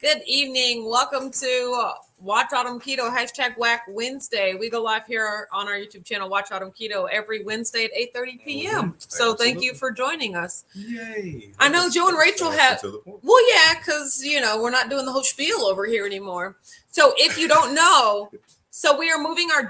Good evening. Welcome to Watch Autumn Keto, hashtag Whack Wednesday. We go live here on our YouTube channel, Watch Autumn Keto, every Wednesday at 8:30 p.m. So thank you for joining us. Yay. I know Joe and Rachel have, well, yeah, because, we're not doing the whole spiel over here anymore. So if you don't know, so we are moving our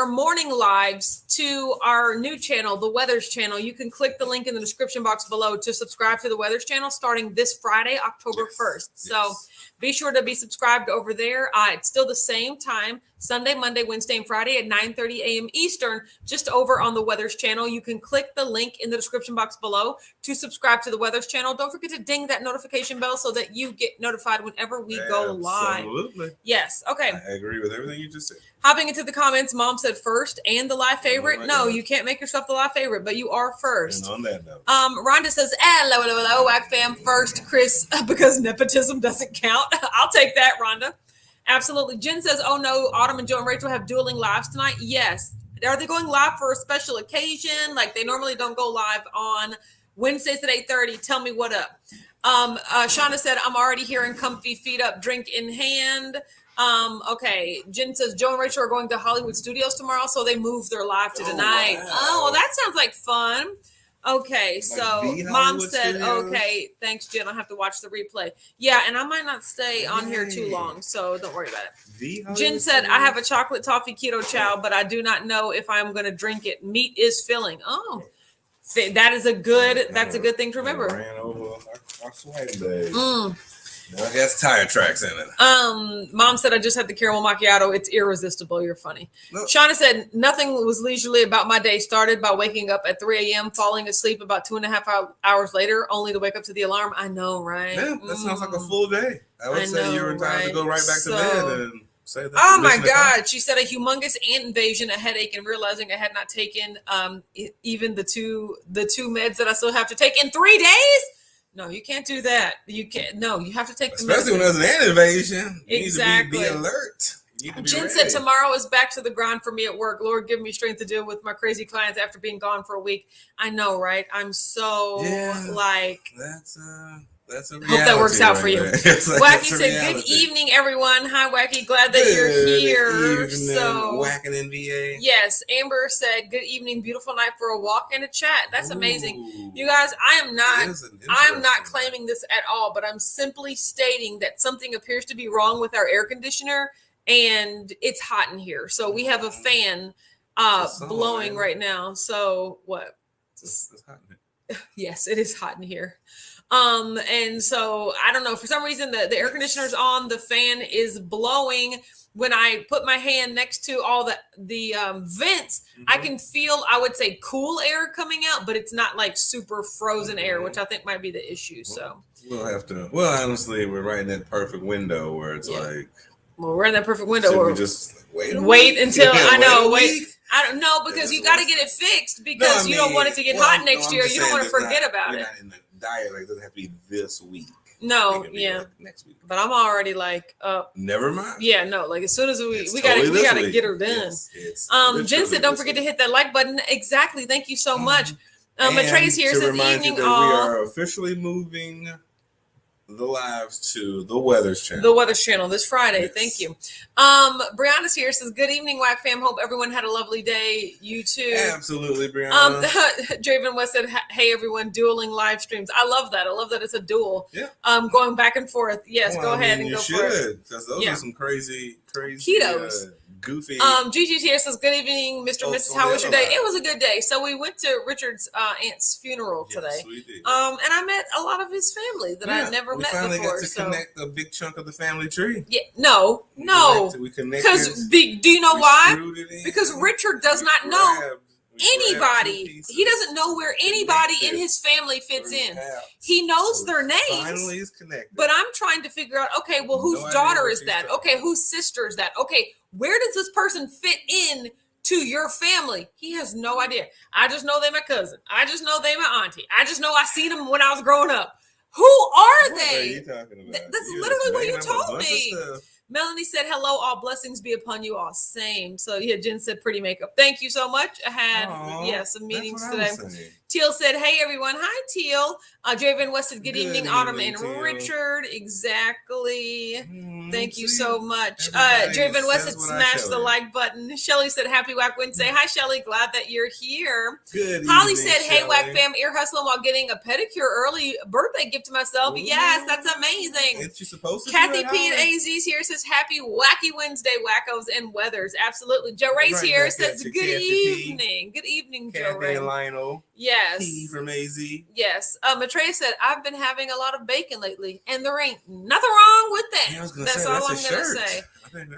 morning lives to our new channel, the Weathers channel. You can click the link in the description box below to subscribe to the Weathers channel starting this Friday, October 1st. So be sure to be subscribed over there. It's still the same time, Sunday, Monday, Wednesday, and Friday at 9:30 a.m. Eastern, just over on the Weathers channel. You can click the link in the description box below to subscribe to the Weathers channel. Don't forget to ding that notification bell so that you get notified whenever we go live. Absolutely. Yes. Okay. I agree with everything you just said. Hopping into the comments, Mom said first and the live favorite. No, you can't make yourself the live favorite, but you are first. And on that note, Rhonda says, hello, WAC fam, first, Chris, because nepotism doesn't count. I'll take that, Rhonda. Absolutely. Jen says, oh no, Autumn and Joe and Rachel have dueling lives tonight. Yes. Are they going live for a special occasion? Like they normally don't go live on Wednesdays at 8:30. Tell me what up. Shauna said, I'm already hearing comfy feet up, drink in hand. Okay. Jen says Joe and Rachel are going to Hollywood Studios tomorrow, so they moved their live to tonight. Wow. Oh, well, that sounds like fun. Okay, so Mom said, Studios? Okay, thanks, Jen. I'll have to watch the replay. Yeah, and I might not stay on here too long, so don't worry about it. Jen said, I have a chocolate toffee keto chow, but I do not know if I'm going to drink it. Meat is filling. Oh, that's a good thing to remember. Ran over our sweating days. I guess tire tracks in it. Mom said I just had the caramel macchiato. It's irresistible. You're funny. Look. Shauna said nothing was leisurely about my day. Started by waking up at 3 a.m., falling asleep about 2.5 hours later, only to wake up to the alarm. I know, right? Yeah, that sounds like a full day. I would say you're in time to go right back to bed and say that. Oh my God. She said a humongous ant invasion, a headache, and realizing I had not taken even the two meds that I still have to take in 3 days. No, you can't do that. You can't. No, you have to take the especially when there's an ant invasion. Exactly. You need to be alert. Jen said tomorrow is back to the grind for me at work. Lord, give me strength to deal with my crazy clients after being gone for a week. I know, right? I'm so That's a reality. Hope that works out for you. Wacky said, reality. Good evening, everyone. Hi, Wacky. Glad that you're here. Evening, so, whacking NBA. Yes, Amber said, good evening, beautiful night for a walk and a chat. That's amazing. You guys, I am not claiming this at all, but I'm simply stating that something appears to be wrong with our air conditioner and it's hot in here. So we have a fan blowing right now. So what? It's hot in here. Yes, it is hot in here. And so I don't know, for some reason the air conditioner's on, the fan is blowing. When I put my hand next to all the vents, I can feel, I would say, cool air coming out, but it's not like super frozen air, which I think might be the issue. So we'll have to, honestly, we're right in that perfect window where it's like, well, we're in that perfect window. Should we just wait until I don't know, because you got to get it fixed because you don't want it to get hot next year. You don't want to forget about it. Not in the diet, like, it doesn't have to be this week. No, next week. But I'm already like, never mind. Yeah, no, like as soon as we gotta get her done. Jen said, don't forget to hit that like button. Exactly. Thank you so much. Matray's here says evening. We are officially moving the lives to the Weathers channel. The Weathers channel this Friday. Yes. Thank you. Brianna's here says, good evening, WAC fam. Hope everyone had a lovely day. You too. Absolutely, Brianna. Draven West said, hey everyone, dueling live streams. I love that. I love that it's a duel. Yeah. Going back and forth. Yes, go ahead and go for it. You should, because those are some crazy ketos. Goofy. Gigi here says, good evening, Mr. and Mrs. How was your day? It was a good day. So we went to Richard's aunt's funeral today. Yes, we did. And I met a lot of his family that I never met before. We finally got to connect a big chunk of the family tree. Yeah, no. We connected. Because do you know why? Because Richard does not know anybody. He doesn't know where anybody in his family fits in. He knows their names. Finally is connected. But I'm trying to figure out, okay, well, whose daughter is that? Okay, whose sister is that? Okay, where does this person fit in to your family? He has no idea. I just know they're my cousin. I just know they're my auntie. I just know I seen them when I was growing up. Who are they? What are you talking about? That's literally what you told me. Melanie said, hello, all blessings be upon you all. Same. So yeah, Jen said pretty makeup. Thank you so much. I had some meetings today. Teal said, hey, everyone. Hi, Teal. Draven West said, good evening, Autumn and Teal. Richard. Exactly. Thank you so much. Draven West said, smash the like button. Shelly said, happy Whack Wednesday. Hi, Shelly. Glad that you're here. Good Holly evening, said, hey, Shelley. Whack fam, ear hustling while getting a pedicure early. Birthday gift to myself. Ooh. Yes, that's amazing. Ain't you supposed to Kathy do it, P at Holly? AZ's here says, happy Wacky Wednesday, wackos and weathers. Absolutely. Joe Ray's Right here back says, at you, good Kathy P. evening. Good evening, Joe Kathy Ray. and Lionel. Yes. P from AZ. Yes. Maitreya said, I've been having a lot of bacon lately, and there ain't nothing wrong with that. Yeah, I was gonna That's say, all that's I'm a going to shirt. say. I think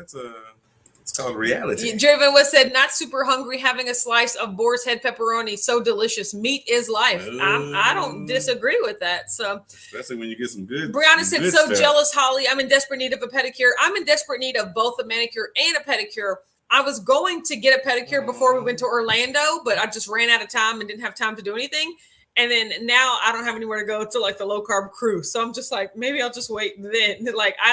it's called reality. Driven West said, not super hungry, having a slice of boar's head pepperoni. So delicious. Meat is life. I don't disagree with that. So, especially when you get some good. Brianna said, so stuff. jealous, Holly. I'm in desperate need of a pedicure. I'm in desperate need of both a manicure and a pedicure. I was going to get a pedicure before we went to Orlando, but I just ran out of time and didn't have time to do anything. And then now I don't have anywhere to go to like the low carb cruise. So I'm just like, maybe I'll just wait then. Like, I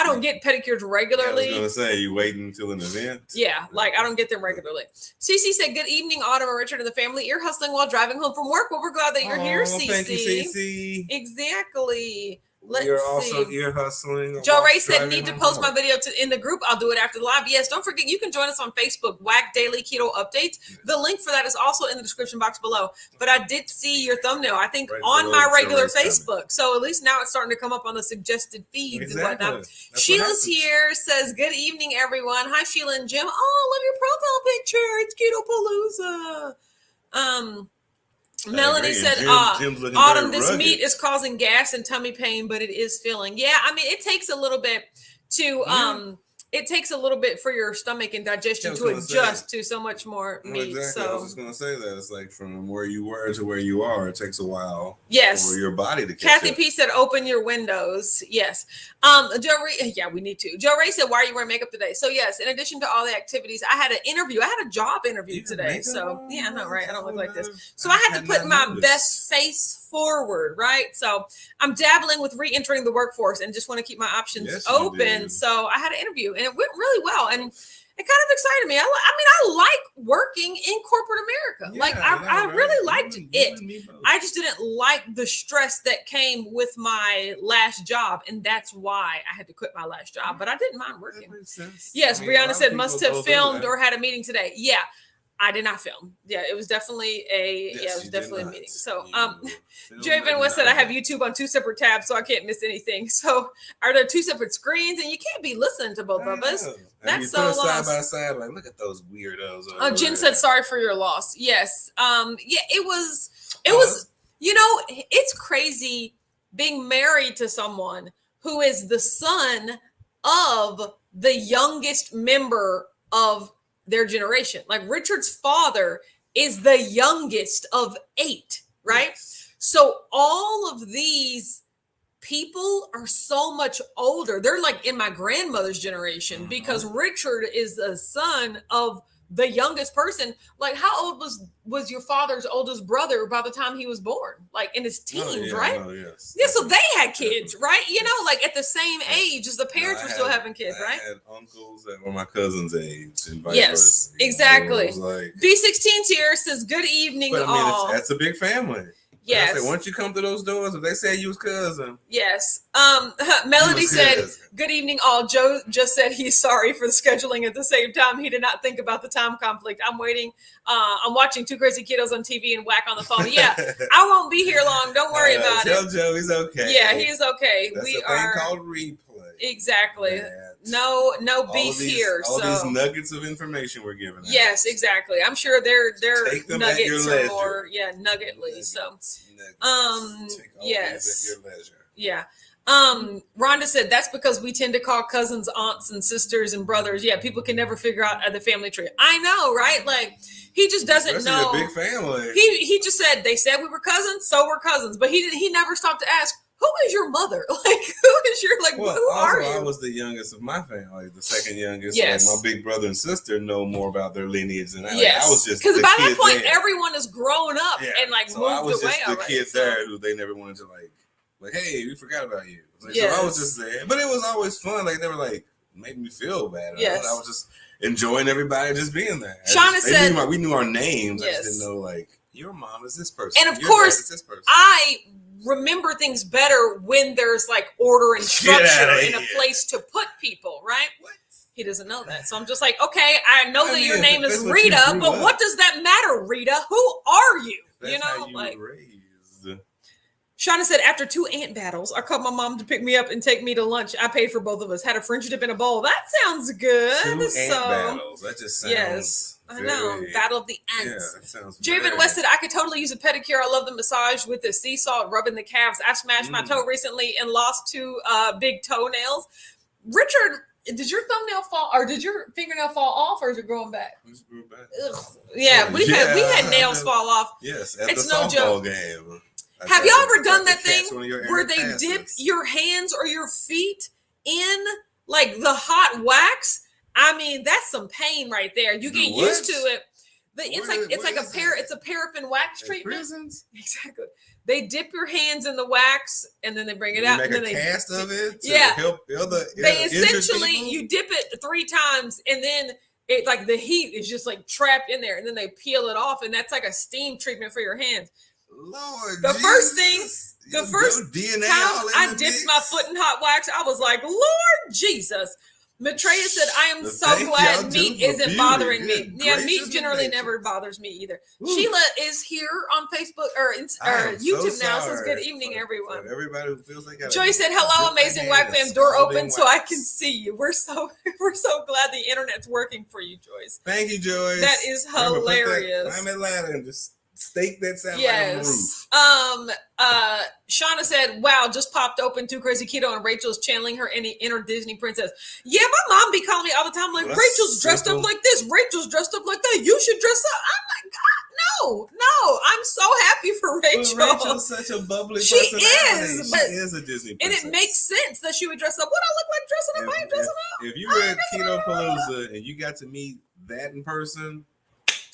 don't get pedicures regularly. I was going to say, you waiting until an event? Yeah, like I don't get them regularly. Cece said, good evening, Autumn and Richard and the family. Ear hustling while driving home from work. Well, we're glad that you're here, Cece. Thank you, Cece. Exactly. Let's You're see. also ear hustling. Joe Ray said, need to post my video in the group. I'll do it after the live. Yes, don't forget, you can join us on Facebook, Whack Daily Keto Updates. The link for that is also in the description box below. But I did see your thumbnail, I think, right on my regular Facebook. Comment. So at least now it's starting to come up on the suggested feeds and whatnot. That's Sheila's here, says, good evening, everyone. Hi, Sheila and Jim. Oh, love your profile picture. It's Keto Palooza. Melanie said, Autumn, this meat is causing gas and tummy pain, but it is filling. Yeah, I mean, it takes a little bit to it takes a little bit for your stomach and digestion to adjust to so much more meat. Exactly. So I was just gonna say that it's like from where you were to where you are, it takes a while. Yes. For your body to catch Kathy up. P said, open your windows. Yes. Joe Ray, yeah, we need to. Joe Ray said, why are you wearing makeup today? So yes, in addition to all the activities, I had an interview. I had a job interview today. So yeah, I know, right? I don't look like this. So I had to put my best face forward, right? So I'm dabbling with re-entering the workforce and just want to keep my options open. So I had an interview and it went really well. And it kind of excited me. I like working in corporate America. Yeah, I really liked it. I just didn't like the stress that came with my last job. And that's why I had to quit my last job. But I didn't mind working. That makes sense. Yes, Brianna said, must have go filmed or had a meeting today. Yeah. I did not film. Yeah, it was definitely a meeting. So Javen West said I have YouTube on 2 separate tabs, so I can't miss anything. So are there 2 separate screens and you can't be listening to both of us? That's so long. Side by side, like look at those weirdos. Jen said sorry for your loss. Yes. It was it's crazy being married to someone who is the son of the youngest member of their generation. Like Richard's father is the youngest of 8, right? Yes. So all of these people are so much older. They're like in my grandmother's generation because Richard is the son of the youngest person. Like how old was your father's oldest brother by the time he was born? Like in his teens, right? Yeah, so they had kids, right? Like at the same age as the parents were still having kids, right? I had uncles that were my cousin's age and vice versa. Exactly. So like, B16's here says, good evening, but all. That's a big family. Yes. Say, once you come to those doors, if they say you was cousin. Yes. Melody said, good evening, all. Joe just said he's sorry for the scheduling at the same time. He did not think about the time conflict. I'm waiting. I'm watching 2 Crazy Kiddos on TV and Whack on the phone. Yeah, I won't be here long. Don't worry about it. Joe, he's okay. Yeah, he's okay. That's a thing called replay. Exactly. No beef here. All these nuggets of information we're giving. Yes, exactly. I'm sure their nuggets are more nuggetly. So, yes. At your leisure. Yeah. Rhonda said that's because we tend to call cousins aunts and sisters and brothers. Yeah, people can never figure out the family tree. I know, right? Like he just doesn't know. A big family. He just said they said we were cousins, so we're cousins. But he never stopped to ask, who is your mother? Like, who is your, who are you? I was the youngest of my family, the second youngest. Yes. Like my big brother and sister know more about their lineage than I. Yes. Like, I was just because by that point, everyone is grown up and so moved away. I was just the already, kid there who they never wanted to like, hey, we forgot about you. Like, so I was just there, but it was always fun. Like, never made me feel bad. Yes. I was just enjoying everybody just being there. Shauna said we knew our names. I just didn't know your mom is this person. And of your course, dad is this person. I remember things better when there's like order and structure in a place to put people, right? What? He doesn't know that. So I'm just like, okay, I know that your name is what Rita, but what does that matter, Rita? Who are you? That's you know, how you like were raised. Shauna said, after 2 ant battles, I called my mom to pick me up and take me to lunch. I paid for both of us. Had a French dip in a bowl. That sounds good. 2 ant battles. That just sounds. Yes, I know. Battle of the ants. Yeah, that sounds. Javen West said, I could totally use a pedicure. I love the massage with the sea salt rubbing the calves. I smashed my toe recently and lost 2 big toenails. Richard, did your thumbnail fall, or did your fingernail fall off, or is it growing back? It grew back. Ugh. Yeah, we had nails fall off. Yes, at it's the no softball joke. Game. Have y'all ever done that thing where they dip your hands or your feet in like the hot wax? I mean, that's some pain right there. You get used to it. It's a paraffin wax treatment. Prisons? Exactly. They dip your hands in the wax and then they bring it out. Make and a then cast of it. Yeah. Help they essentially you dip it 3 times and then it like the heat is just like trapped in there and then they peel it off and that's like a steam treatment for your hands. Lord, the Jesus. first DNA time I dipped my foot in hot wax, I was like, Lord Jesus. Matreya said, I am so glad meat isn't bothering me. Yeah, meat generally never bothers me either. Ooh. Sheila is here on Facebook or YouTube now. Says, good evening, everyone. Everybody who feels like Joy said, hello, amazing Whack Fam. Door open so I can see you. We're so glad the internet's working for you, Joyce. Thank you, Joyce. That is hilarious. I'm Atlanta and just stake that satellite on the roof. Shauna said, wow, just popped open Too Crazy Keto and Rachel's channeling her inner Disney princess. Yeah, my mom be calling me all the time like, Rachel's dressed up like this. Rachel's dressed up like that. You should dress up. I'm like, God, no. I'm so happy for Rachel. Well, Rachel's such a bubbly she personality. Is. She is a Disney princess. And it makes sense that she would dress up. What I look like dressing up? I ain't dressing up. If you were at Keto Palooza and you got to meet that in person,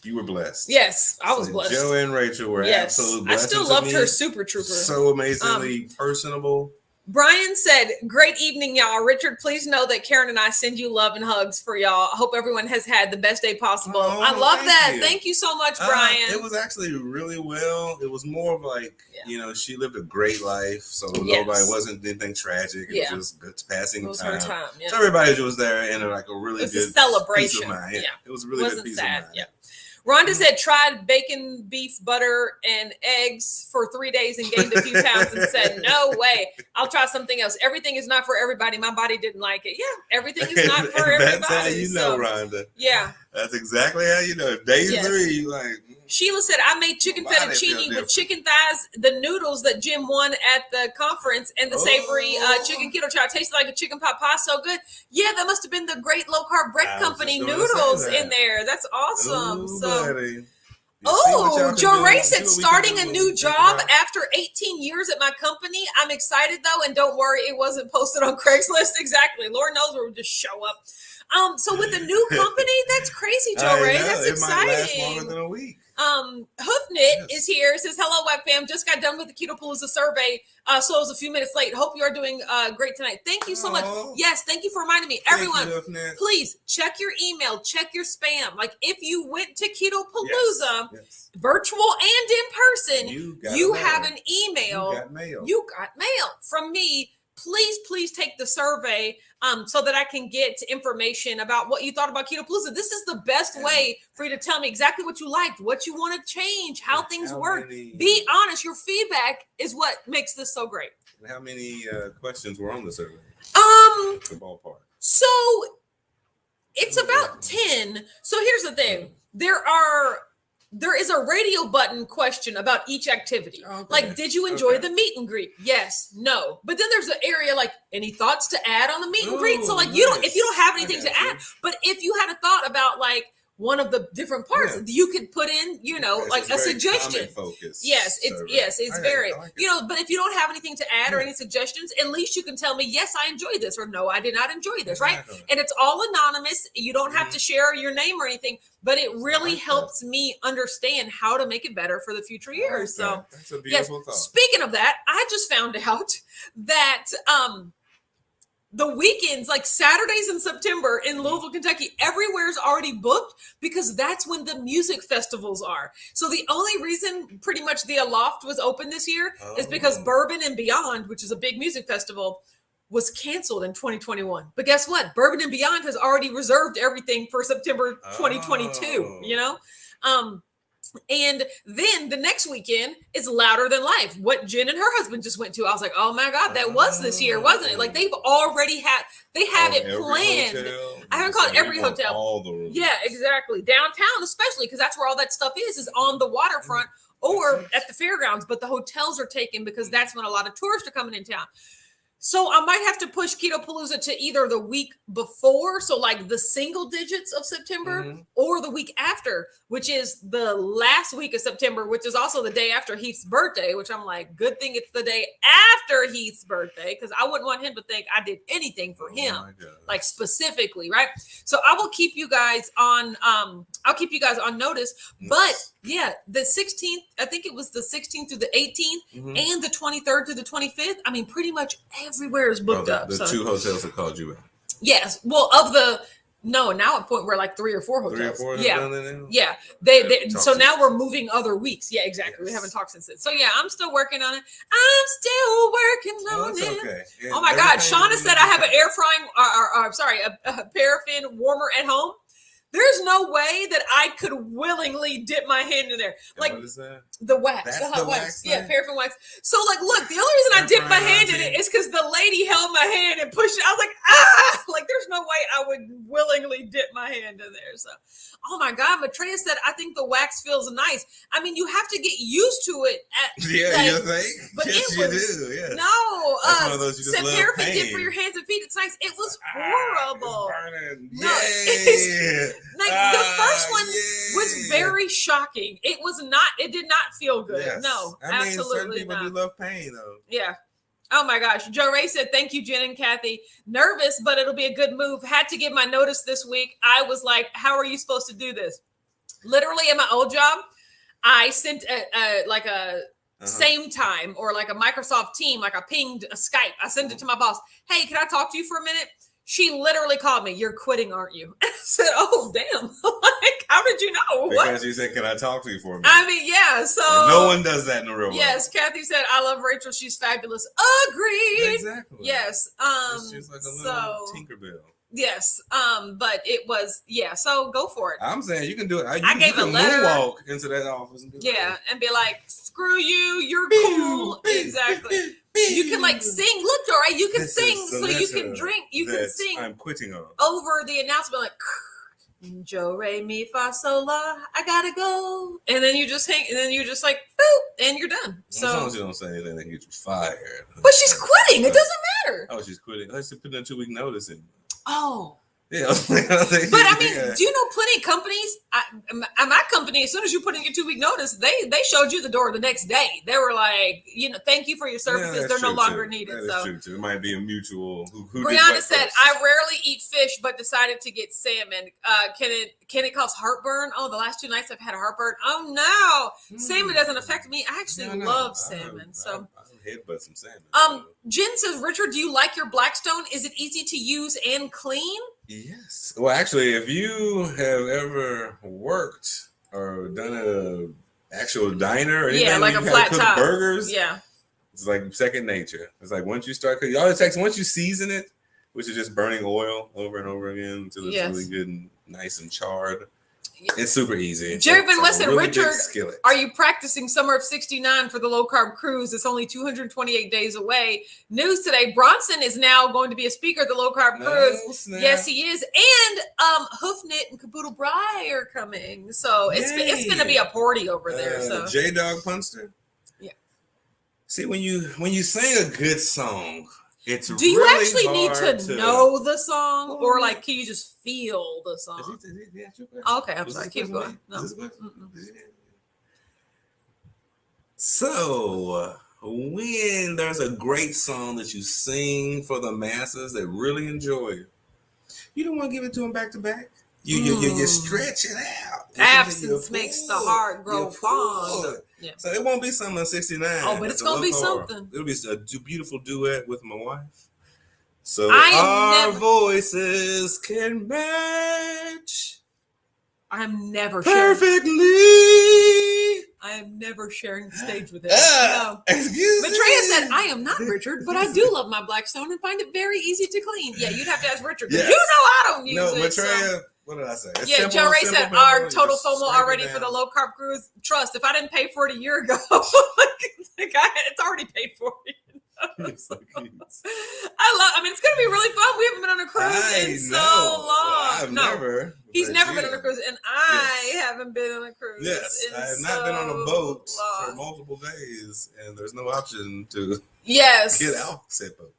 you were blessed. Yes, I was blessed. Joe and Rachel were absolute blessings. I still loved her, super trooper. So amazingly personable. Brian said, great evening, y'all. Richard, please know that Karen and I send you love and hugs for y'all. I hope everyone has had the best day possible. I love that. Thank you so much, Brian. It was actually really well. It was more of like, she lived a great life. So nobody wasn't anything tragic. It was just good passing time. Her time. Yeah. So everybody was there in like a really good celebration. Peace of mind. Yeah. It was a really good peace of mind. Yeah. Rhonda said, tried bacon, beef, butter, and eggs for 3 days and gained a few pounds and said, no way. I'll try something else. Everything is not for everybody. My body didn't like it. Yeah, everything is not for everybody. That's how you know, Rhonda. Yeah. That's exactly how you know. Day 3, you like. Sheila said, I made chicken fettuccine with chicken thighs, the noodles that Jim won at the conference, and the savory chicken keto chow. It tasted like a chicken pot pie. So good. Yeah, that must have been the Great Low Carb Bread Company noodles in there. That's awesome. Joe Ray said, starting a new job after 18 years at my company. I'm excited though, and don't worry, it wasn't posted on Craigslist. Exactly. Lord knows we'll just show up. So with a new company, that's crazy, Joe Ray. That's exciting. Might last longer than a week. Hoofknit is here. It says, hello, Web Fam. Just got done with the Keto Palooza survey. So I was a few minutes late. Hope you are doing great tonight. Thank you so much. Yes, thank you for reminding me. Everyone, please check your email, check your spam. Like if you went to Keto Palooza, virtual and in person, you have an email. You got mail from me. Please take the survey so that I can get information about what you thought about Keto Palooza. This is the best way for you to tell me exactly what you liked, what you want to change, how things work. Be honest. Your feedback is what makes this so great. And how many questions were on the survey? The ballpark. So it's about 10. So here's the thing. There is a radio button question about each activity. Okay. Like, did you enjoy the meet and greet? Yes, no. But then there's an area like, any thoughts to add on the meet and greet? So like, if you don't have anything to add, but if you had a thought about like one of the different parts, you could put in, like a suggestion. Yes, it's very, but if you don't have anything to add or any suggestions, at least you can tell me, yes, I enjoyed this, or no, I did not enjoy this, right? And it's all anonymous. You don't have to share your name or anything, but it really helps me understand how to make it better for the future years. So that's a beautiful thought. Speaking of that, I just found out that the weekends, like Saturdays in September in Louisville, Kentucky, everywhere is already booked because that's when the music festivals are. So the only reason pretty much the Aloft was open this year is because Bourbon and Beyond, which is a big music festival, was canceled in 2021. But guess what? Bourbon and Beyond has already reserved everything for September 2022, you know? And then the next weekend is Louder Than Life, what Jen and her husband just went to. I was like, oh my God, that was this year, wasn't it? Like they've already they have it planned. Hotel. I haven't called every hotel. All the rooms. Yeah, exactly. Downtown, especially because that's where all that stuff is on the waterfront or at the fairgrounds. But the hotels are taken because that's when a lot of tourists are coming in town. So I might have to push Keto Palooza to either the week before, so like the single digits of September, or the week after, which is the last week of September, which is also the day after Heath's birthday, which I'm like, good thing it's the day after Heath's birthday, because I wouldn't want him to think I did anything for him, like specifically, right? So I will keep you guys on, notice, but yeah, the 16th, I think it was the 16th through the 18th and the 23rd to the 25th. I mean, pretty much everywhere is booked up. The two hotels that called you out. Yes. Well, now at point we're like 3 or 4 hotels. 3 or 4 yeah. Yeah. They so now we're moving other weeks. Yeah, exactly. Yes. We haven't talked since then. So yeah, I'm still working on it. Okay. Yeah, oh my God. Shauna said I have an air frying, a paraffin warmer at home. There's no way that I could willingly dip my hand in there. Like what is that? The wax, That's the hot the wax. wax Yeah, paraffin wax. So like, look, the only reason I dipped my hand in it is because the lady held my hand and pushed it. I was like, like there's no way I would willingly dip my hand in there. So, oh my God, Maitreya said, I think the wax feels nice. I mean, you have to get used to it. You think? But yes, it was, you do. Yeah. No, that's one of those you just love paraffin pain. dip for your hands and feet. It's nice. It was horrible. It's burning. No, like the first one was very shocking. It was not. It did not feel good. Yes. No, I mean, absolutely certain people not. do love pain, though. Yeah. Oh my gosh. Joe Ray said, thank you, Jen and Kathy. Nervous, but it'll be a good move. Had to give my notice this week. I was like, how are you supposed to do this? Literally at my old job, I sent a same time or like a Microsoft team, like I pinged a Skype. I sent it to my boss. Hey, can I talk to you for a minute? She literally called me. You're quitting, aren't you? I said, oh, damn. Like, how did you know? Because you said, can I talk to you for a minute? I mean, yeah. So no one does that in the real world. Yes. Kathy said, I love Rachel. She's fabulous. Agreed. Exactly. Yes. She's like a little Tinkerbell. Yes. But it was, yeah. So go for it. I'm saying you can do it. I gave a letter. Moonwalk into that office. And and be like, screw you. You're cool. Exactly. You can like sing. Look, Dora, you can sing so you can drink. You can sing. I'm quitting on. Over the announcement, like, Joe, Re, Mi, Fa, Sol, La, I gotta go. And then you just hang, and then you're just like, boop, and you're done. So as long as you don't say anything that gets you fired. But she's quitting. It doesn't matter. Oh, she's quitting. Let's put in a 2-week notice in. Oh. Yeah. But I mean, do you know plenty of companies? At my company, as soon as you put in your 2-week notice, they showed you the door the next day. They were like, thank you for your services. They're no longer needed. That is true too. It might be a mutual. Who Brianna said, I rarely eat fish, but decided to get salmon. Can it cause heartburn? Oh, the last 2 nights I've had a heartburn. Oh no, salmon doesn't affect me. I actually love salmon. So headbutt some salmon. Jen says, Richard, do you like your Blackstone? Is it easy to use and clean? Yes. Well, actually, if you have ever worked or done an actual diner or anything, like a flat top burgers, yeah, it's like second nature. It's like once you start cooking, all it takes once you season it, which is just burning oil over and over again until it's really good and nice and charred. It's super easy. Jerry Ben Weston, Richard, are you practicing summer of '69 for the low carb cruise? It's only 228 days away. News today: Bronson is now going to be a speaker at the low carb cruise. Snap. Yes, he is. And Hoofknit and Caboodle Bry are coming, so it's going to be a party over there. So J Dog Punster. Yeah. See, when you sing a good song. It's do you really actually need to know the song, or like can you just feel the song? Okay, I'm sorry. Keep going. No. So, when there's a great song that you sing for the masses that really enjoy it, you don't want to give it to them back to back. You stretch it out. Absence makes the heart grow fond. Yeah. So it won't be something on 69. Oh, but it's gonna be something. It'll be a beautiful duet with my wife. So our voices can match. I'm never perfectly. I am never sharing the stage with him. No. Excuse me. Maitreya said, I am not Richard, but I do love my Blackstone and find it very easy to clean. Yeah, you'd have to ask Richard. Yes. You know I don't use it. Maitreya, so. what did I say? It's yeah, Joe Ray said, our total FOMO already for the low-carb cruise. Trust, if I didn't pay for it a year ago, it's already paid for. So I mean, it's going to be really fun. We haven't been on a cruise in so long. He's never been on a cruise, and I haven't been on a cruise. Yes, I have not been on a boat for multiple days, and there's no option to get out said boat.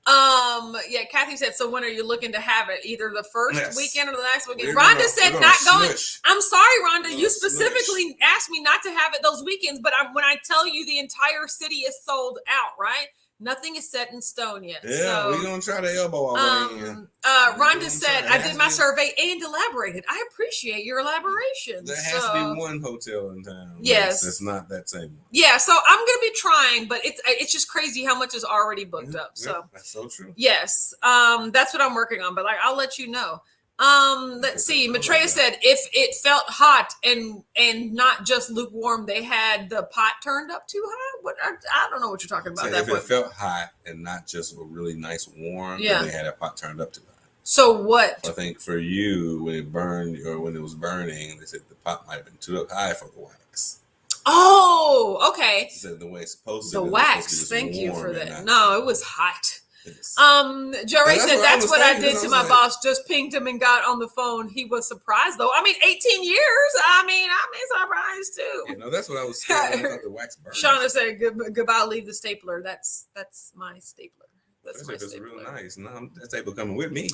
Yeah, Kathy said, so when are you looking to have it? Either the first weekend or the next weekend? Rhonda said not going. I'm sorry, Rhonda. You specifically asked me not to have it those weekends, but when I tell you the entire city is sold out, right? Nothing is set in stone yet. Yeah, we're going to try to elbow our way in. Rhonda said, I did my survey and elaborated. I appreciate your elaboration. There has to be one hotel in town. Yes. It's not that same one. Yeah, so I'm going to be trying, but it's just crazy how much is already booked up. So that's so true. Yes, that's what I'm working on, but I'll let you know. Let's see. Maitreya said if it felt hot and not just lukewarm, they had the pot turned up too high. What I don't know what you're talking about. If it felt hot and not just a really nice warm, then they had a pot turned up too high. So what? I think for you, when it burned or when it was burning, they said the pot might have been too up high for the wax. Oh, okay. They said the way it's supposed to. The wax. Thank you for that. No, it was hot. Joe Ray said that's what I did to my boss. Just pinged him and got on the phone. He was surprised though. I mean, 18 years. I'm surprised too. That's what I was saying. I thought the wax burned. Shauna said, "Goodbye. Leave the stapler." That's my stapler. That's real nice. No, that stapler coming with me.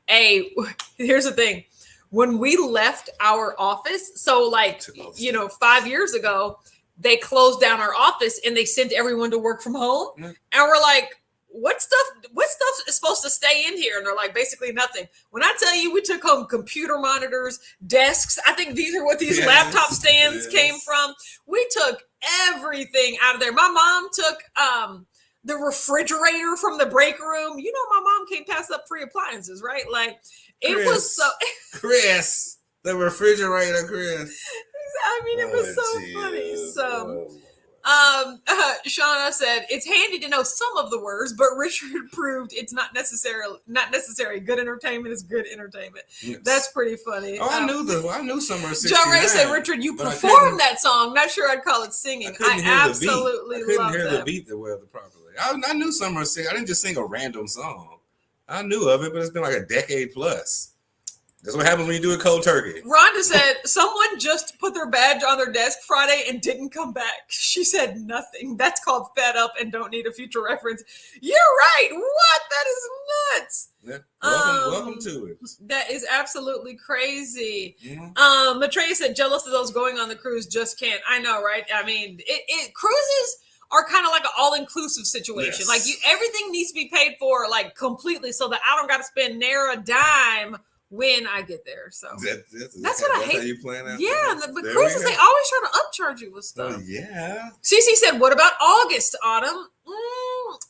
Hey, here's the thing. When we left our office, so 5 years ago, they closed down our office and they sent everyone to work from home, and we're like, what stuff is supposed to stay in here? And they're like, basically nothing. When I tell you we took home computer monitors, desks, I think these are what these laptop stands came from. We took everything out of there. My mom took the refrigerator from the break room. You know, my mom can't pass up free appliances, right? Like it was so Chris, the refrigerator, Chris. I mean, it was so funny. So Shauna said it's handy to know some of the words, but Richard proved it's not necessary. Good entertainment is good entertainment. Yes. That's pretty funny. Oh, I knew Summer 69. John Ray said, Richard, you performed that song. Not sure I'd call it singing. I absolutely love that. I couldn't hear the beat that well properly. I knew Summer 69. I didn't just sing a random song. I knew of it, but it's been like a decade plus. That's what happens when you do a cold turkey. Rhonda said, someone just put their badge on their desk Friday and didn't come back. She said nothing. That's called fed up and don't need a future reference. You're right. What? That is nuts. Yeah. Welcome to it. That is absolutely crazy. Mm-hmm. Maitreya said, jealous of those going on the cruise, just can't. I know, right? I mean, cruises are kind of like an all-inclusive situation. Yes. Like everything needs to be paid for like completely so that I don't got to spend ne'er a dime when I get there. So that's what I hate. How you plan out but cruises, they always try to upcharge you with stuff. Oh, yeah. Cece said, what about August, Autumn?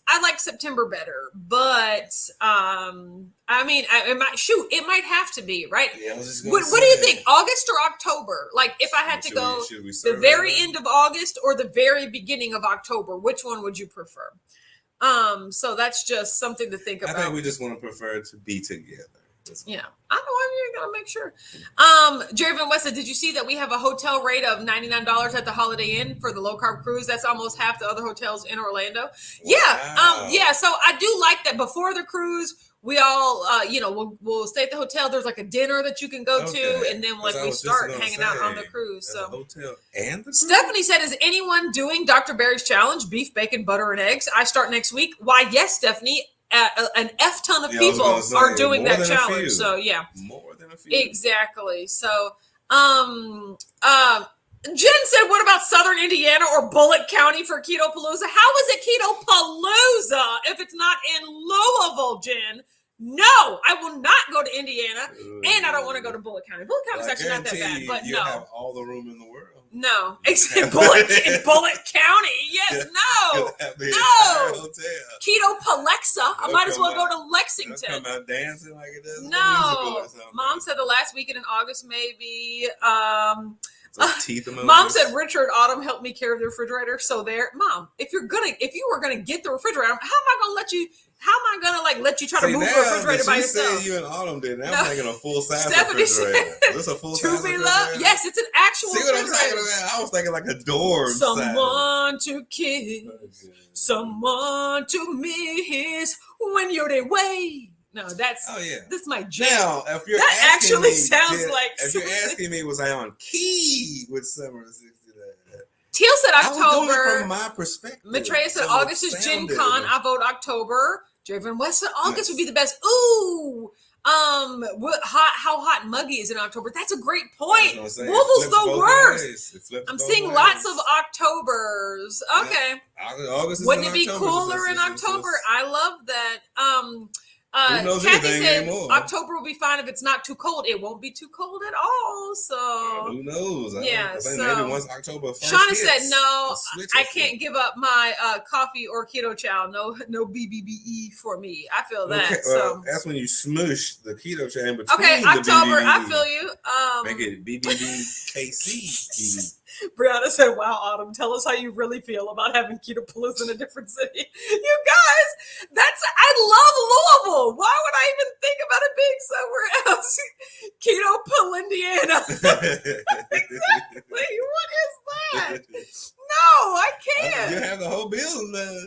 I like September better, but it might have to be, right? Yeah, what do you think, August or October? Like if I had to go the very end of August or the very beginning of October, which one would you prefer? So that's just something to think about. I think we just want to prefer to be together. Yeah, I know. I'm gonna make sure. Jerry Van West said, did you see that we have a hotel rate of $99 at the Holiday Inn for the low carb cruise? That's almost half the other hotels in Orlando. Wow. Yeah. So I do like that. Before the cruise, we all, we'll stay at the hotel. There's like a dinner that you can go to, and then we start hanging out on the cruise. So hotel and the cruise? Stephanie said, is anyone doing Dr. Barry's challenge? Beef, bacon, butter, and eggs. I start next week. Why, yes, Stephanie. An F ton of people are doing that challenge. So yeah, more than a few. Exactly. So, Jen said, what about Southern Indiana or Bullitt County for Keto Palooza? How is it Keto Palooza if it's not in Louisville, Jen? No, I will not go to Indiana, and I don't want to go to Bullitt County. Bullitt County is actually not that bad, but you have all the room in the world. No. In Bullitt County. Yes. No. Keto Palexa. I might as well go to Lexington. Come out dancing like it does. No. Mom said the last weekend in August, maybe. Teeth Mom said Richard Autumn helped me carry the refrigerator. So there, Mom, if you were gonna get the refrigerator, how am I gonna let you try to move the refrigerator by yourself? You and Autumn did. Now I'm thinking a full size refrigerator. This a full size refrigerator? Yes, it's an actual. See what I'm talking about? I was thinking like a dorm. Someone to kiss, someone to miss when you're away. No, that's That's my jam. Now, if you're that asking actually me, sounds like. If you're asking me, was I on key with Summer of '69? Teal said October. I was doing it from my perspective. Maitreya said August is Gen Con. I vote October. Javen West said August would be the best. Ooh. How hot and muggy is in October? That's a great point. Louisville's the worst. I'm seeing lots of Octobers. Okay. Yeah. August is Wouldn't it be cooler in October? I love that. Kathy said October will be fine if it's not too cold. It won't be too cold at all. So who knows? I think maybe once October first Shauna said no, I can't give up my coffee or keto chow. No BBBE for me. I feel that. Okay, so that's when you smush the keto chow in between. Okay, October. I feel you. Make it BBBKC. Brianna said, "Wow, Autumn, tell us how you really feel about having Keto Palooza in a different city." You guys, I love Louisville. Why would I even think about it being somewhere else? Keto Palindiana. Exactly. What is that? No, I can't. You have the whole building.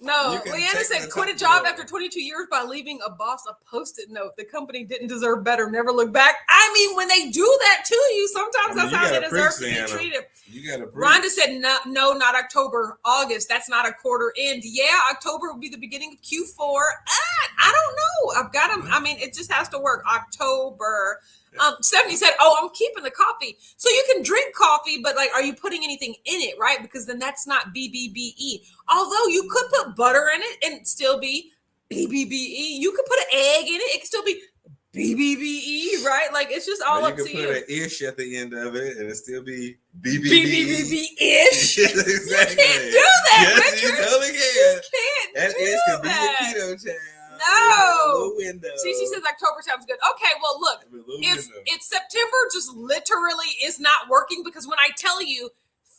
No, Leanna said quit a job after 22 years by leaving a boss a post-it note. The company didn't deserve better. Never look back. I mean, when they do that to you, sometimes that's how they deserve to be treated. You got to Rhonda said no, not October, August. That's not a quarter end. Yeah, October will be the beginning of Q4. I don't know. I've got them. I mean, it just has to work. October. Stephanie said, I'm keeping the coffee. So you can drink coffee, but are you putting anything in it, right? Because then that's not BBBE. Although you could put butter in it and still be BBBE. You could put an egg in it. It could still be BBBE, right? It's just all up to you. You can put an ish at the end of it and it still be BBBE. BBBE-ish? Exactly. You can't do that, Richard. You totally can. You can't do ish could be the keto chow. No. Cece says October sounds good. Okay, well, look, if September just literally is not working, because when I tell you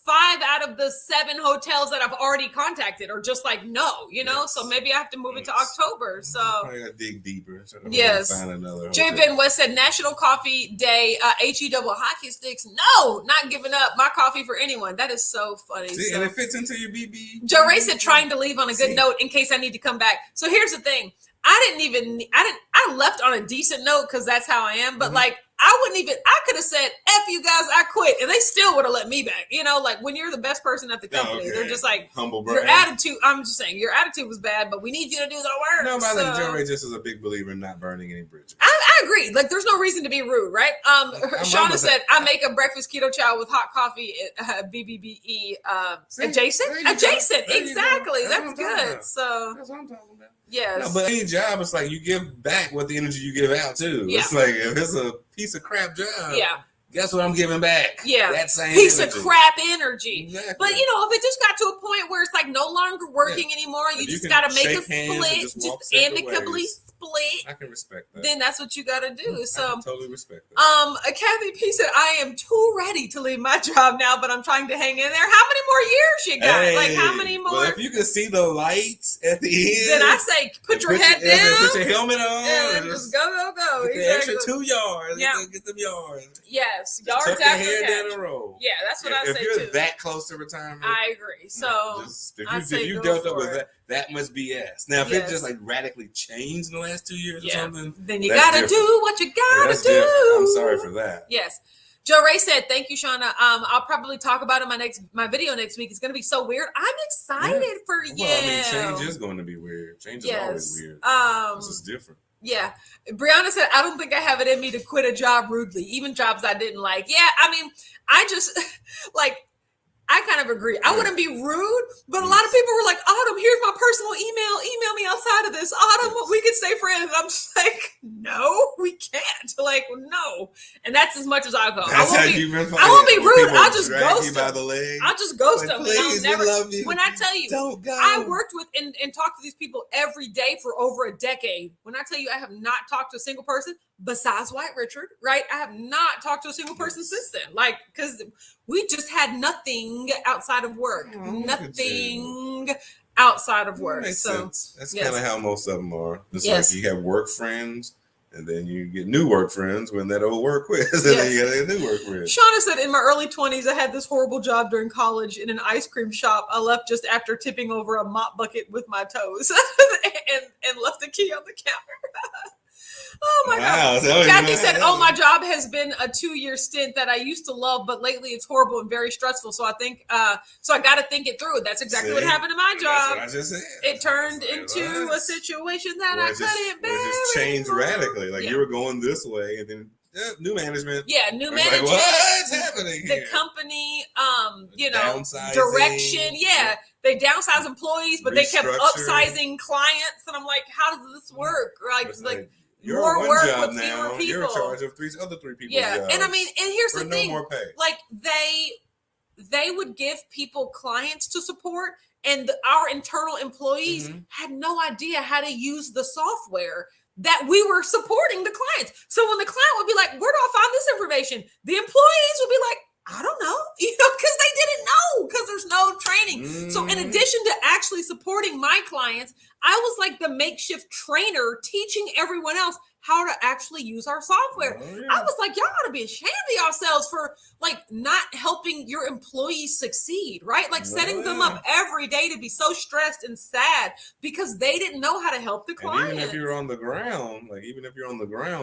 5 out of the 7 hotels that I've already contacted are just no, so maybe I have to move it to October. So I gotta dig deeper. Yes. Find another Jay Ben West said National Coffee Day, HE double hockey sticks. No, not giving up my coffee for anyone. That is so funny. See, and it fits into your BB. Joe Ray said trying to leave on a good note in case I need to come back. So here's the thing. I left on a decent note because that's how I am. But I could have said, F you guys, I quit. And they still would have let me back. When you're the best person at the company, they're just humble brag. Your attitude, I'm just saying, your attitude was bad, but we need you to do the work. No, but I think Joe Ray just is a big believer in not burning any bridges. I agree. There's no reason to be rude, right? Shauna said, I make a breakfast keto chow with hot coffee, BBBE adjacent. Exactly. That's good. So that's what I'm talking about. Yes. No, but any job, it's you give back what the energy you give out too. Yeah. It's if it's a piece of crap job. Yeah. Guess what I'm giving back? Yeah. That same piece energy. Of crap energy. Exactly. But if it just got to a point where it's no longer working anymore, you just got to make a split, just amicably split. I can respect that. Then that's what you got to do. So I can totally respect that. Kathy P said, I am too ready to leave my job now, but I'm trying to hang in there. How many more years you got? Hey, how many more? Well, if you can see the lights at the end, then I say put your head down, put your helmet on, and just go. Exactly. The extra 2 yards. Yeah. Get them yards. Yes, yards tuck after your hair catch. down the road. Yeah, that's what I say too. If you're that close to retirement, I agree. So if you dealt up with that much BS. Now, if it just radically changed in the last 2 years or something, then you gotta do what you gotta do. Different. I'm sorry for that. Yes. Joe Ray said, "Thank you, Shauna. I'll probably talk about it in my video next week. It's going to be so weird. I'm excited for you. Well, change is going to be weird. Change is always weird. This is different. Yeah. Brianna said, I don't think I have it in me to quit a job rudely, even jobs I didn't like. Yeah, I mean, I just I kind of agree. I wouldn't be rude, but a lot of people were like, Autumn, here's my personal email. Email me outside out of this. Autumn, we can stay friends. And I'm just like, no, we can't. Like, no. And that's as much as I'll go. That's I won't be rude. I'll just ghost them. I'll just ghost them. Please, we love you. When I tell you, don't go. I worked with and talked to these people every day for over a decade. When I tell you I have not talked to a single person besides White Richard, right? I have not talked to a single person since then. Like, because we just had nothing outside of work. Nothing outside of work. Makes so sense. That's kind of how most of them are. It's yes. like you have work friends, and then you get new work friends when that old work quits, and then you get a new work friend. Shauna said, in my early 20s, I had this horrible job during college in an ice cream shop. I left just after tipping over a mop bucket with my toes and left the key on the counter. Oh my God. Kathy said, my job has been a 2-year stint that I used to love, but lately it's horrible and very stressful. So I think, so I got to think it through. That's exactly what happened to my job. That's what I just said. It turned into a situation that I couldn't bear. It just changed radically. Like you were going this way and then new management. Yeah, new management. Like, what's happening here? The company, direction. Yeah, they downsize employees, but they kept upsizing clients. And I'm like, how does this work? Like you're more work with now. fewer people. You're in charge of three people. Yeah, and I mean, and here's the thing: no more pay. Like they would give people clients to support, and our internal employees had no idea how to use the software that we were supporting the clients. So when the client would be like, "Where do I find this information?" the employees would be like, I don't know, because they didn't know, because there's no training. So in addition to actually supporting my clients, I was like the makeshift trainer teaching everyone else how to actually use our software. I was like, y'all ought to be ashamed of yourselves for like not helping your employees succeed, right? Like setting them up every day to be so stressed and sad because they didn't know how to help the client. And even if you're on the ground,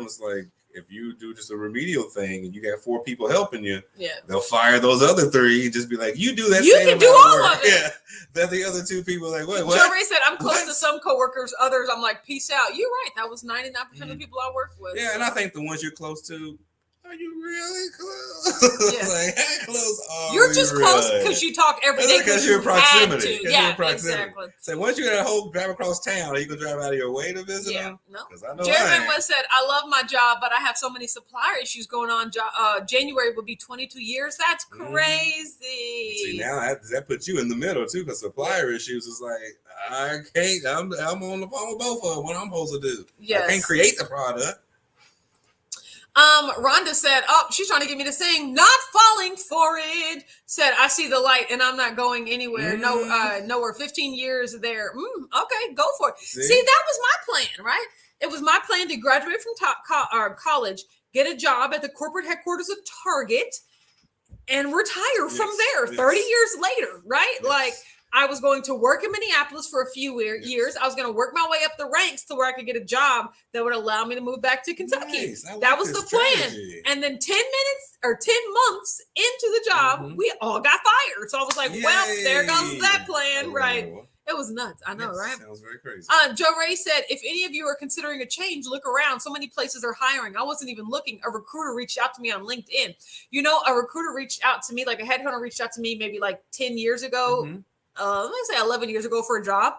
it's like, if you do just a remedial thing and you got 4 people helping you, they'll fire those other 3 and just be like, you do that. You can do all of it. Yeah. Then the other 2 people are like, what? Joe Ray said, I'm close to some coworkers. Others, I'm like, peace out. You're right. That was 99% of the people I worked with. Yeah, and I think the ones you're close to, are you really close? Yeah. Like, how close are you're just close because you talk every day because you're proximity. Yeah, exactly. So once you're at home, drive across town, are you going to drive out of your way to visit them? No. I know Jeremy West said, I love my job, but I have so many supplier issues going on. January will be 22 years. That's crazy. See, now that puts you in the middle, too, because supplier issues is like, I can't, I'm on the phone with both of them. What I'm supposed to do? Yes. I can't create the product. Rhonda said, she's trying to get me to sing, not falling for it. Said, I see the light and I'm not going anywhere. Nowhere. 15 years there. Okay, go for it. See, that was my plan, right? It was my plan to graduate from college, get a job at the corporate headquarters of Target, and retire from there 30 years later, right? Yes. Like, I was going to work in Minneapolis for a few years. I was going to work my way up the ranks to where I could get a job that would allow me to move back to Kentucky. Nice. That was the plan. And then 10 months into the job, we all got fired. So I was like, well, there goes that plan, right? It was nuts. I know, right? Sounds very crazy. Joe Ray said, if any of you are considering a change, look around. So many places are hiring. I wasn't even looking. A recruiter reached out to me on LinkedIn. A recruiter reached out to me, like a headhunter reached out to me maybe like 10 years ago. Let me say 11 years ago for a job.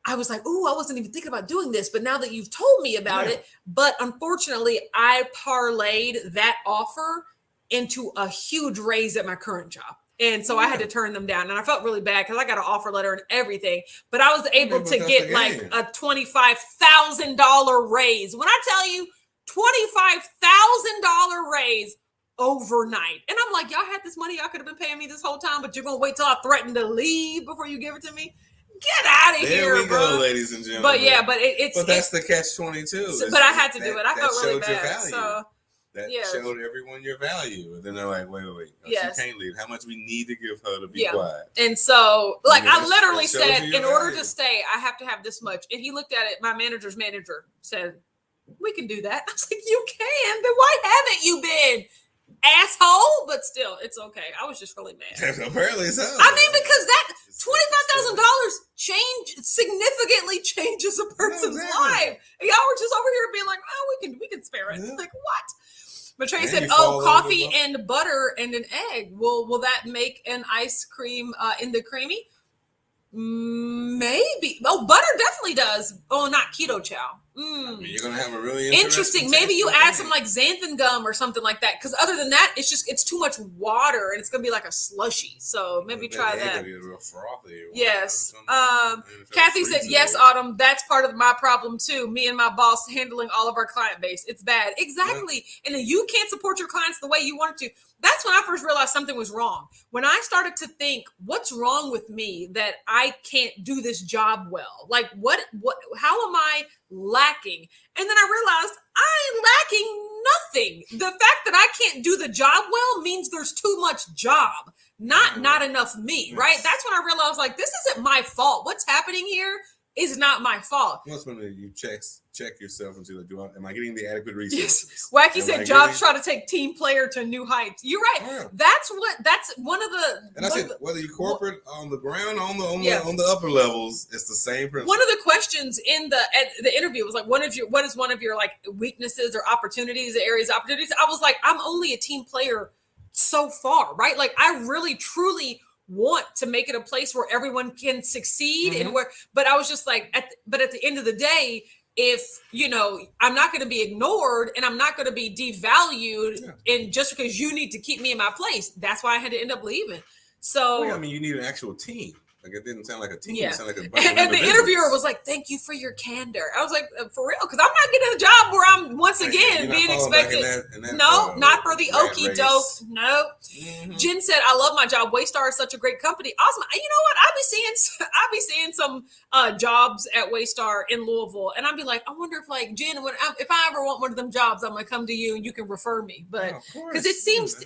I was like, I wasn't even thinking about doing this. But now that you've told me about it, but unfortunately, I parlayed that offer into a huge raise at my current job. And so I had to turn them down. And I felt really bad because I got an offer letter and everything. But I was able to get like a $25,000 raise. When I tell you $25,000 raise overnight. And I'm like, y'all had this money, y'all could have been paying me this whole time, but you're gonna wait till I threaten to leave before you give it to me? Get out of here, there we go, ladies and gentlemen. But yeah, but that's the catch-22. But I had to do it. I felt really bad. So that showed everyone your value. And then they're like, wait. She can't leave. How much we need to give her to be quiet? And so, like, I literally said, in order to stay, I have to have this much. And he looked at it. My manager's manager said, we can do that. I was like, you can. Then why haven't you been? Asshole, but still, it's okay. I was just really mad. Apparently so. I mean, because that $25,000 significantly changes a person's life. And y'all were just over here being like, we can spare it. Like, what? But Trey said, coffee and butter and an egg. Will that make an ice cream in the creamy? Maybe. Oh, butter definitely does. Oh, not keto chow. I mean, you're gonna have a really interesting. Maybe you add some like xanthan gum or something like that. Because other than that, it's too much water and it's gonna be like a slushy. So maybe try that. Be real frothy. Yes. Kathy said yes, Autumn. That's part of my problem too. Me and my boss handling all of our client base. It's bad. Exactly. Yeah. And you can't support your clients the way you want to. That's when I first realized something was wrong. When I started to think, what's wrong with me that I can't do this job well? Like how am I lacking? And then I realized I ain't lacking nothing. The fact that I can't do the job well means there's too much job, not enough me, right? That's when I realized, like, this isn't my fault. What's happening here is not my fault. Once when you check yourself and see, like, am I getting the adequate resources? Yes. Wacky said jobs try to take team player to new heights. You're right. Oh, yeah. That's one of the. And I said, whether you're corporate on the ground, on the upper levels, it's the same principle. One of the questions in the interview was like, what is one of your like weaknesses or opportunities, areas of opportunities? I was like, I'm only a team player so far, right? Like, I really truly want to make it a place where everyone can succeed but I was just like, but at the end of the day, if I'm not going to be ignored and I'm not going to be devalued, and just because you need to keep me in my place, that's why I had to end up leaving. So I mean, you need an actual team. Like, it didn't sound like a team. Yeah. It sounded like and the interviewer was like, "Thank you for your candor." I was like, "For real?" Because I'm not getting a job where I'm once again being expected. No, not for the okie doke. No. Mm-hmm. Jen said, "I love my job. Waystar is such a great company. Awesome. You know what? I'll be seeing some jobs at Waystar in Louisville, and I'd be like, I wonder if, like, Jen, if I ever want one of them jobs, I'm gonna come to you and you can refer me. But because it seems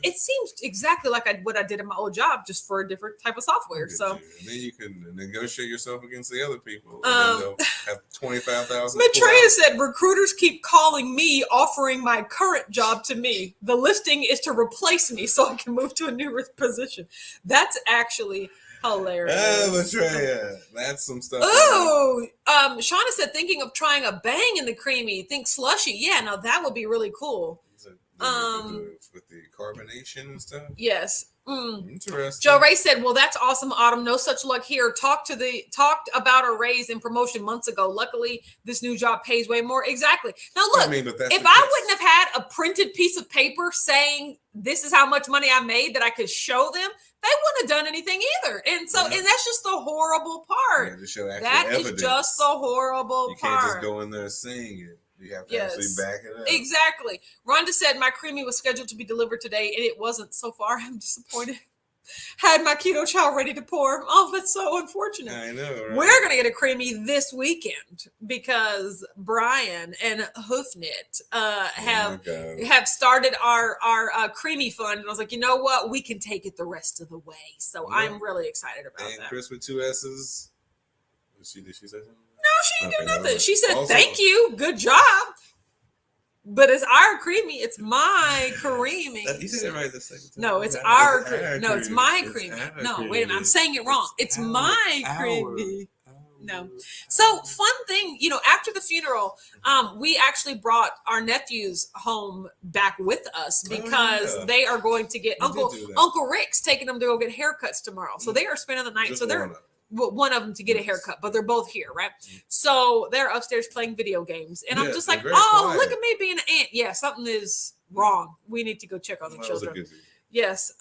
exactly like what I did in my old job, just for a different type of software. So." You can negotiate yourself against the other people. And they'll have 25,000. Maitreya said, recruiters keep calling me, offering my current job to me. The listing is to replace me so I can move to a new position. That's actually hilarious. Maitreya, that's some stuff. Oh, Shauna said, thinking of trying a bang in the creamy. Think slushy. Yeah, now that would be really cool. With the carbonation and stuff. Yes. Interesting. Joe Ray said, well, that's awesome, Autumn. No such luck here. Talked about a raise and promotion months ago. Luckily, this new job pays way more. Exactly. Now, look, if I wouldn't have had a printed piece of paper saying this is how much money I made that I could show them, they wouldn't have done anything either. And so, and that's just the horrible part. To show that evidence. Is just the horrible part. You can't just go in there saying it. You have to actually back it up. Exactly. Rhonda said my creamy was scheduled to be delivered today, and it wasn't. So far, I'm disappointed. Had my keto chow ready to pour. Oh, that's so unfortunate. I know, right? We're going to get a creamy this weekend because Brian and Hoofnit have started our creamy fund. And I was like, you know what? We can take it the rest of the way. So I'm really excited about that. And Chris with 2 S's. Did she say something? No, she didn't do nothing. She said, thank you. Good job. But it's our creamy. It's my creamy. You said it right the second time. No, it's our creamy. No, it's my creamy. No, wait a minute. I'm saying it wrong. It's my creamy. No. So, fun thing, after the funeral, we actually brought our nephews home back with us because they are going to get Uncle Rick's taking them to go get haircuts tomorrow. So they are spending the night. So they're one of them to get a haircut, but they're both here, right? So they're upstairs playing video games, and I'm just like, oh, look at me being an aunt. Yeah, something is wrong. We need to go check on the children. Yes.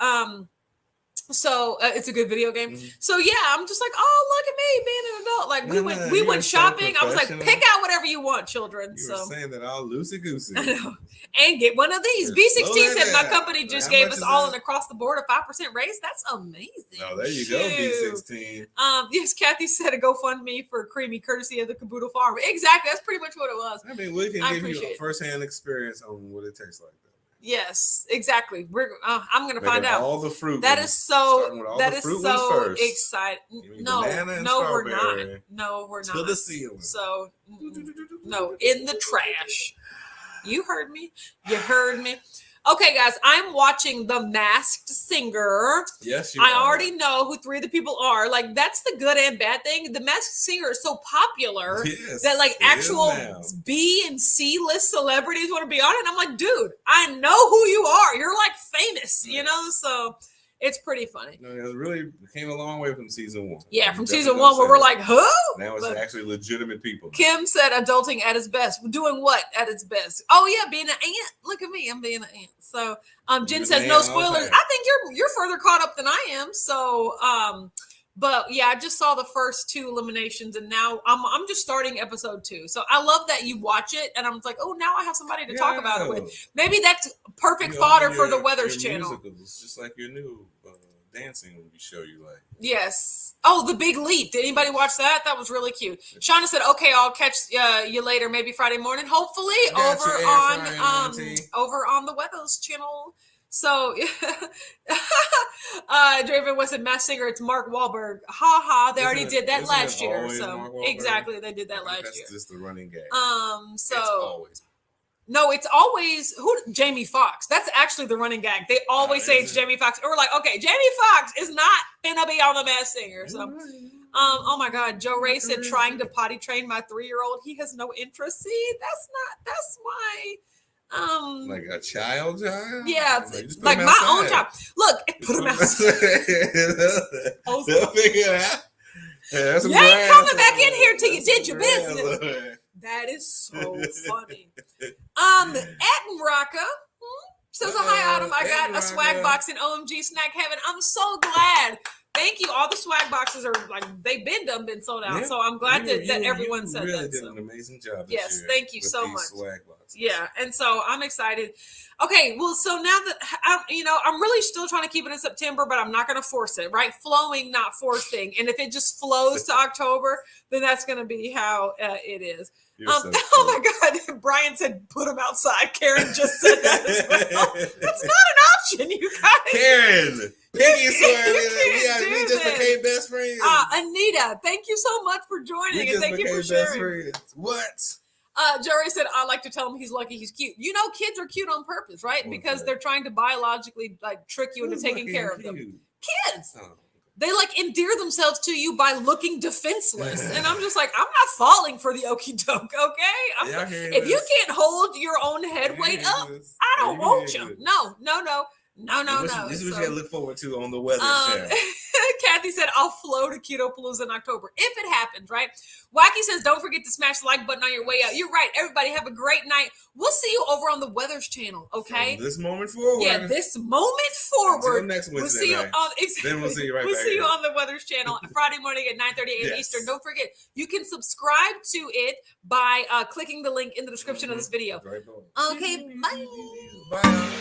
So it's a good video game. Mm-hmm. So yeah, I'm just like, oh, look at me being an adult. Like we went shopping. I was like, pick out whatever you want, children. You were saying that all loosey goosey. I know. And get one of these. B16 said my company just gave us all an across the board a 5% raise. That's amazing. Oh, there you go, B16. Yes, Kathy said a GoFundMe for creamy courtesy of the Caboodle Farm. Exactly. That's pretty much what it was. I mean, we can give you a firsthand experience on what it tastes like. Yes, exactly. I'm going to find out. All the fruit. That is so. That is so exciting. No, we're not. No, we're not. To the ceiling. So, no, in the trash. You heard me. You heard me. Okay, guys, I'm watching The Masked Singer. Yes, you I already know who 3 of the people are. Like, that's the good and bad thing. The Masked Singer is so popular that, like, actual B and C list celebrities want to be on it. And I'm like, dude, I know who you are. You're, like, famous, So It's pretty funny. No, it really came a long way from season 1. Yeah, from season 1 where we're like, who? Now it's actually legitimate people. Kim said adulting at its best. Doing what at its best? Oh yeah, being an aunt. Look at me, I'm being an aunt. So Jen says no spoilers. I think you're further caught up than I am. So but yeah, I just saw the first 2 eliminations, and now I'm just starting episode 2. So I love that you watch it, and I'm like, oh, now I have somebody to talk about it with. Maybe that's perfect fodder for the Weathers channel. Musicals, just like your new dancing movie show you like. Yes. Oh, The Big Leap. Did anybody watch that? That was really cute. Shauna said, "Okay, I'll catch you later, maybe Friday morning, hopefully over on the Weathers channel." So, Draven was a Masked Singer. It's Mark Wahlberg. Ha ha! They already did that last year. So exactly, they did that last year. That's just the running gag. It's always Jamie Foxx. That's actually the running gag. They always say it's Jamie Foxx. And we're like, okay, Jamie Foxx is not gonna be on the Masked Singer. So, oh my God, Joe Ray said trying to potty train my 3-year-old. He has no interest. See, that's why. Like a child? Yeah, like my own child. Look, put him outside. They'll figure it out. You ain't coming back in here till you did your business. That is so funny. Attenrocka says a hi, Autumn. I got a swag box in OMG Snack Heaven. I'm so glad. Thank you. All the swag boxes are like they've been sold out. Yeah, so I'm glad that everyone said really that. Did an amazing job. Yes, thank you so much. Swag boxes. Yeah, and so I'm excited. Okay, well, so now that I'm really still trying to keep it in September, but I'm not going to force it. Right, flowing, not forcing. And if it just flows to October, then that's going to be how it is. Oh my God, Brian said put him outside. Karen just said that as well. That's not an option, you guys. Karen. Piggy swear we just became best friends. Anita, thank you so much for joining and thank you for sharing. What? Jerry said, I like to tell him he's lucky he's cute. You know, kids are cute on purpose, right? Because they're trying to biologically trick you into taking care of them. Kids. Oh. They endear themselves to you by looking defenseless. And I'm just like, I'm not falling for the okie doke, okay? If you can't hold your own head weight up, I don't want you. No. This is what you gotta look forward to on the Weather channel. Kathy said, I'll flow to Keto Palooza in October. If it happens, right? Wacky says, don't forget to smash the like button on your way out. You're right. Everybody have a great night. We'll see you over on the Weathers channel, okay? From this moment forward. Yeah, this moment forward. Until next Wednesday we'll see night. Then we'll see you right We'll back see here. you on the Weathers channel Friday morning at 9:30 a.m. Eastern. Don't forget, you can subscribe to it by clicking the link in the description of this video. Okay, bye. Bye.